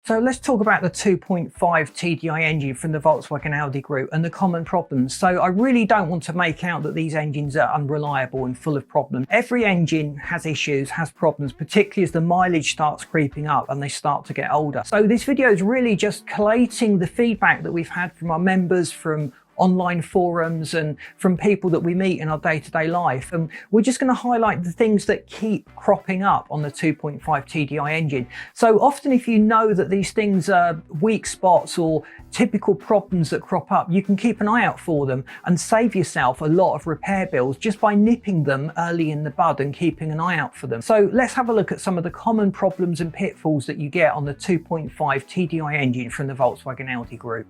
So let's talk about the 2.5 TDI engine from the Volkswagen Audi group and the common problems. So I really don't want to make out that these engines are unreliable and full of problems. Every engine has issues, has problems, particularly as the mileage starts creeping up and they start to get older. So this video is really just collating the feedback that we've had from our members, from online forums and from people that we meet in our day-to-day life. And we're just going to highlight the things that keep cropping up on the 2.5 TDI engine. So often if you know that these things are weak spots or typical problems that crop up, you can keep an eye out for them and save yourself a lot of repair bills just by nipping them early in the bud and keeping an eye out for them. So let's have a look at some of the common problems and pitfalls that you get on the 2.5 TDI engine from the Volkswagen Audi group.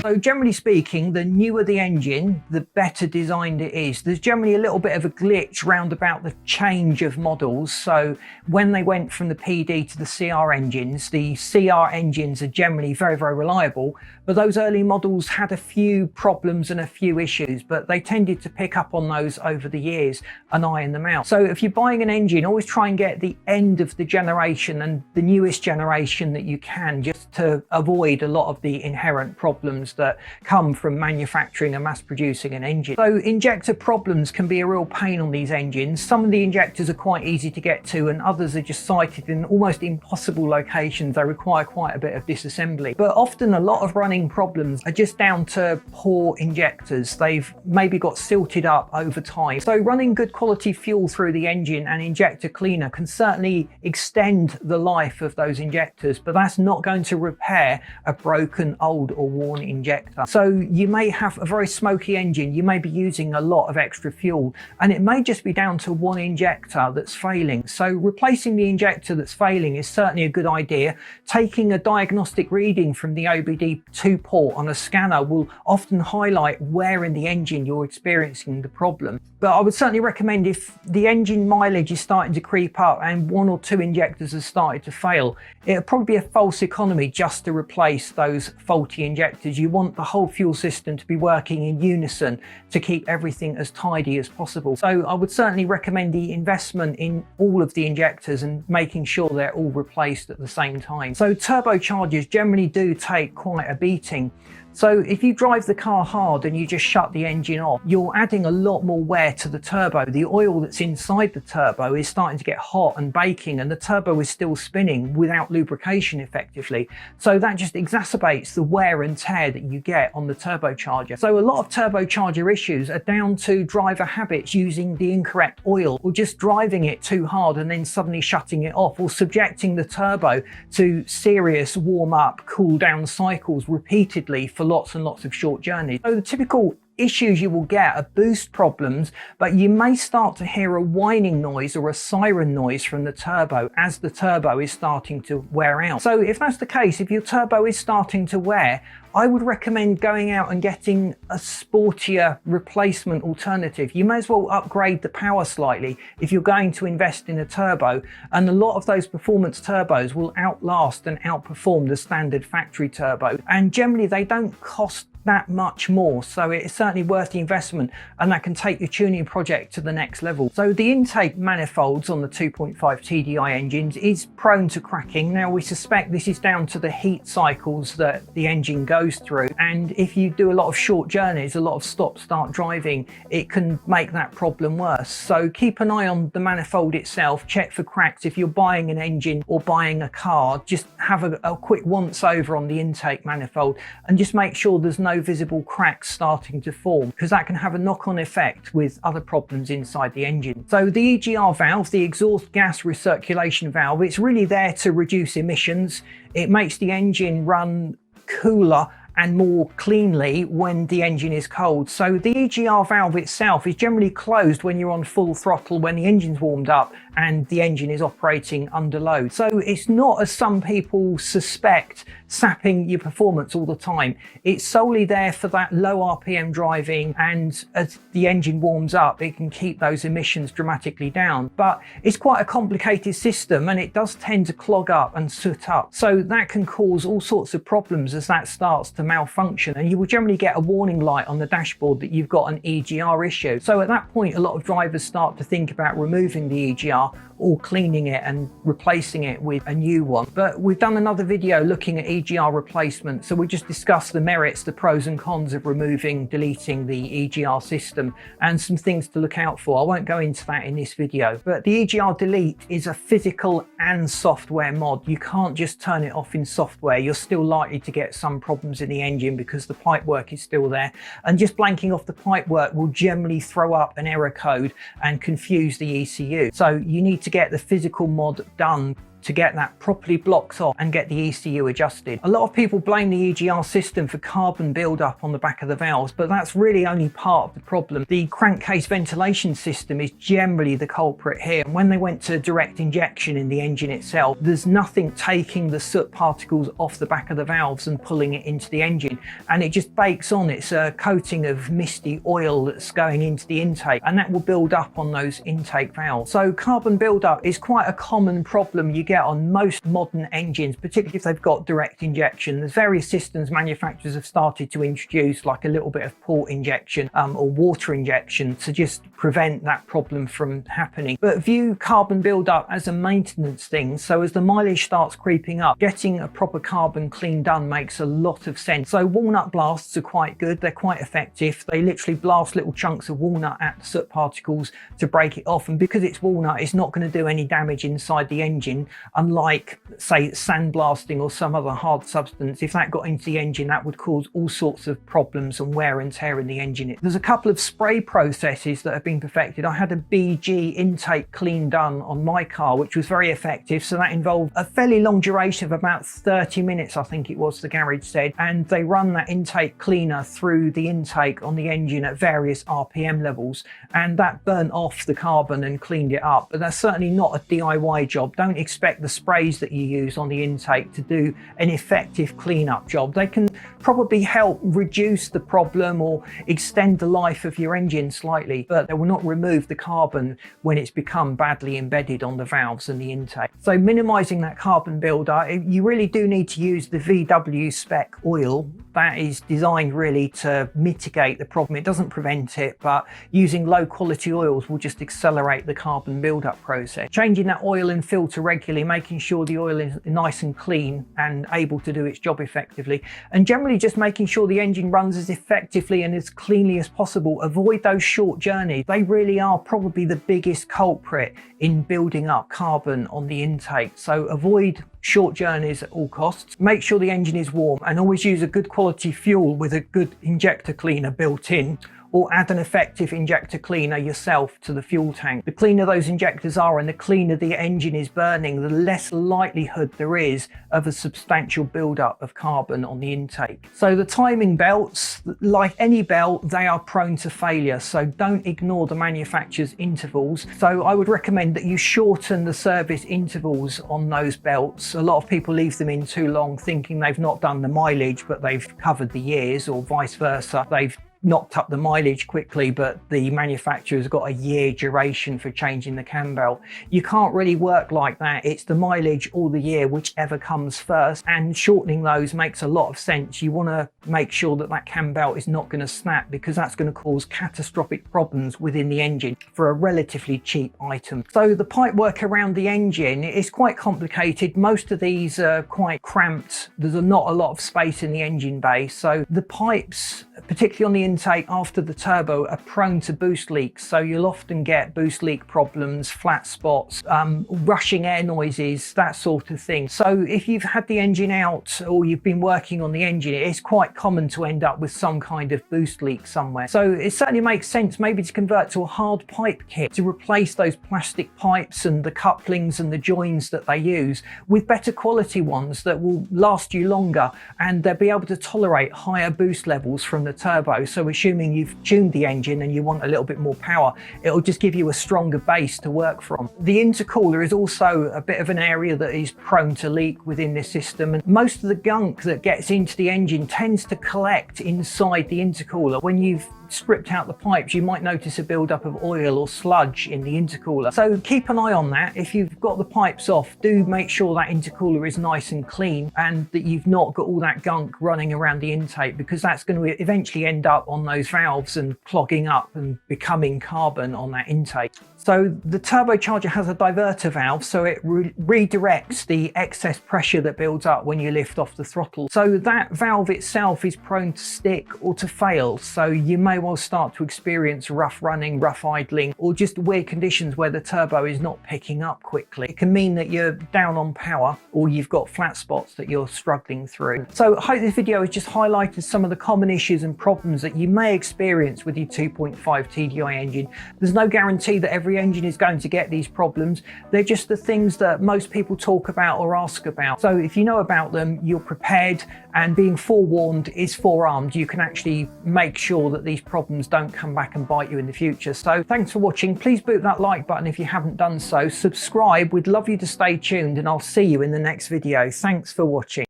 So generally speaking, the newer the engine, the better designed it is. There's generally a little bit of a glitch round about the change of models. So when they went from the PD to the CR engines, the CR engines are generally very, very reliable, but those early models had a few problems and a few issues, but they tended to pick up on those over the years and iron them out. So if you're buying an engine, always try and get the end of the generation and the newest generation that you can, just to avoid a lot of the inherent problems that come from manufacturing and mass producing an engine. So injector problems can be a real pain on these engines. Some of the injectors are quite easy to get to and others are just sited in almost impossible locations. They require quite a bit of disassembly. But often a lot of running problems are just down to poor injectors. They've maybe got silted up over time. So running good quality fuel through the engine and injector cleaner can certainly extend the life of those injectors, but that's not going to repair a broken, old or worn injector. So you may have a very smoky engine, you may be using a lot of extra fuel, and it may just be down to one injector that's failing. So replacing the injector that's failing is certainly a good idea. Taking a diagnostic reading from the OBD2 port on a scanner will often highlight where in the engine you're experiencing the problem. But I would certainly recommend, if the engine mileage is starting to creep up and one or two injectors have started to fail, it'll probably be a false economy just to replace those faulty injectors. You want the whole fuel system to be working in unison to keep everything as tidy as possible. So I would certainly recommend the investment in all of the injectors and making sure they're all replaced at the same time. So turbochargers generally do take quite a beating. So if you drive the car hard and you just shut the engine off, you're adding a lot more wear to the turbo. The oil that's inside the turbo is starting to get hot and baking, and the turbo is still spinning without lubrication effectively. So that just exacerbates the wear and tear that you get on the turbocharger. So a lot of turbocharger issues are down to driver habits, using the incorrect oil, or just driving it too hard and then suddenly shutting it off, or subjecting the turbo to serious warm up, cool down cycles repeatedly for lots and lots of short journeys. So the typical issues you will get are boost problems, but you may start to hear a whining noise or a siren noise from the turbo as the turbo is starting to wear out. So if that's the case, if your turbo is starting to wear, I would recommend going out and getting a sportier replacement alternative. You may as well upgrade the power slightly if you're going to invest in a turbo, and a lot of those performance turbos will outlast and outperform the standard factory turbo, and generally they don't cost that much more, so it's certainly worth the investment, and that can take your tuning project to the next level. So the intake manifolds on the 2.5 TDI engines is prone to cracking. Now we suspect this is down to the heat cycles that the engine goes through, and if you do a lot of short journeys, a lot of stop-start driving, it can make that problem worse. So keep an eye on the manifold itself, check for cracks. If you're buying an engine or buying a car, just have a quick once over on the intake manifold and just make sure there's no visible cracks starting to form, because that can have a knock-on effect with other problems inside the engine. So the EGR valve, the exhaust gas recirculation valve, it's really there to reduce emissions. It makes the engine run cooler and more cleanly when the engine is cold. So the EGR valve itself is generally closed when you're on full throttle, when the engine's warmed up and the engine is operating under load. So it's not, as some people suspect, sapping your performance all the time. It's solely there for that low RPM driving, and as the engine warms up, it can keep those emissions dramatically down. But it's quite a complicated system, and it does tend to clog up and soot up. So that can cause all sorts of problems as that starts to to malfunction, and you will generally get a warning light on the dashboard that you've got an EGR issue. So at that point, a lot of drivers start to think about removing the EGR or cleaning it and replacing it with a new one. But we've done another video looking at EGR replacement, so we just discussed the merits, the pros and cons of removing, deleting the EGR system, and some things to look out for. I won't go into that in this video, but the EGR delete is a physical and software mod. You can't just turn it off in software. You're still likely to get some problems in the engine because the pipework is still there, and just blanking off the pipework will generally throw up an error code and confuse the ECU. So you need to get the physical mod done to get that properly blocked off and get the ECU adjusted. A lot of people blame the EGR system for carbon buildup on the back of the valves, but that's really only part of the problem. The crankcase ventilation system is generally the culprit here. And when they went to direct injection in the engine itself, there's nothing taking the soot particles off the back of the valves and pulling it into the engine, and it just bakes on. It's a coating of misty oil that's going into the intake, and that will build up on those intake valves. So carbon buildup is quite a common problem you get on most modern engines, particularly if they've got direct injection. There's various systems manufacturers have started to introduce, like a little bit of port injection or water injection, to just prevent that problem from happening. But view carbon buildup as a maintenance thing. So as the mileage starts creeping up, getting a proper carbon clean done makes a lot of sense. So walnut blasts are quite good. They're quite effective. They literally blast little chunks of walnut at the soot particles to break it off. And because it's walnut, it's not going to do any damage inside the engine. Unlike, say, sandblasting or some other hard substance, if that got into the engine, that would cause all sorts of problems and wear and tear in the engine. There's a couple of spray processes that have been perfected. I had a BG intake clean done on my car, which was very effective. So that involved a fairly long duration of about 30 minutes, I think it was, the garage said. And they run that intake cleaner through the intake on the engine at various RPM levels. And that burnt off the carbon and cleaned it up. But that's certainly not a DIY job. Don't expect the sprays that you use on the intake to do an effective cleanup job. They can probably help reduce the problem or extend the life of your engine slightly, but they will not remove the carbon when it's become badly embedded on the valves and the intake. So minimizing that carbon buildup, you really do need to use the VW spec oil. That is designed really to mitigate the problem. It doesn't prevent it, but using low quality oils will just accelerate the carbon buildup process. Changing that oil and filter regularly, making sure the oil is nice and clean and able to do its job effectively, and generally just making sure the engine runs as effectively and as cleanly as possible. Avoid those short journeys. They really are probably the biggest culprit in building up carbon on the intake. So avoid short journeys at all costs. Make sure the engine is warm, and always use a good quality fuel with a good injector cleaner built in, or add an effective injector cleaner yourself to the fuel tank. The cleaner those injectors are and the cleaner the engine is burning, the less likelihood there is of a substantial buildup of carbon on the intake. So the timing belts, like any belt, they are prone to failure, so don't ignore the manufacturer's intervals. So I would recommend that you shorten the service intervals on those belts. A lot of people leave them in too long thinking they've not done the mileage, but they've covered the years, or vice versa. They've knocked up the mileage quickly, but the manufacturer's got a year duration for changing the cam belt. You can't really work like that. It's the mileage or the year, whichever comes first, and shortening those makes a lot of sense. You want to make sure that that cam belt is not going to snap, because that's going to cause catastrophic problems within the engine for a relatively cheap item. So the pipework around the engine is quite complicated. Most of these are quite cramped. There's not a lot of space in the engine bay, so the pipes, particularly on the intake after the turbo, are prone to boost leaks. So you'll often get boost leak problems, flat spots, rushing air noises, that sort of thing. So if you've had the engine out or you've been working on the engine, it's quite common to end up with some kind of boost leak somewhere. So it certainly makes sense maybe to convert to a hard pipe kit to replace those plastic pipes and the couplings and the joins that they use with better quality ones that will last you longer, and they'll be able to tolerate higher boost levels from the turbo. So assuming you've tuned the engine and you want a little bit more power, it'll just give you a stronger base to work from. The intercooler is also a bit of an area that is prone to leak within this system, and most of the gunk that gets into the engine tends to collect inside the intercooler. When you've stripped out the pipes, you might notice a buildup of oil or sludge in the intercooler. So keep an eye on that. If you've got the pipes off, do make sure that intercooler is nice and clean and that you've not got all that gunk running around the intake, because that's going to eventually end up on those valves and clogging up and becoming carbon on that intake. So the turbocharger has a diverter valve, so it redirects the excess pressure that builds up when you lift off the throttle. So that valve itself is prone to stick or to fail, so you may well start to experience rough running, rough idling, or just weird conditions where the turbo is not picking up quickly. It can mean that you're down on power or you've got flat spots that you're struggling through. So I hope this video has just highlighted some of the common issues and problems that you may experience with your 2.5 TDI engine. There's no guarantee that every engine is going to get these problems. They're just the things that most people talk about or ask about. So if you know about them, you're prepared, and being forewarned is forearmed. You can actually make sure that these problems don't come back and bite you in the future. So thanks for watching. Please boot that like button if you haven't done so. Subscribe. We'd love you to stay tuned, and I'll see you in the next video. Thanks for watching.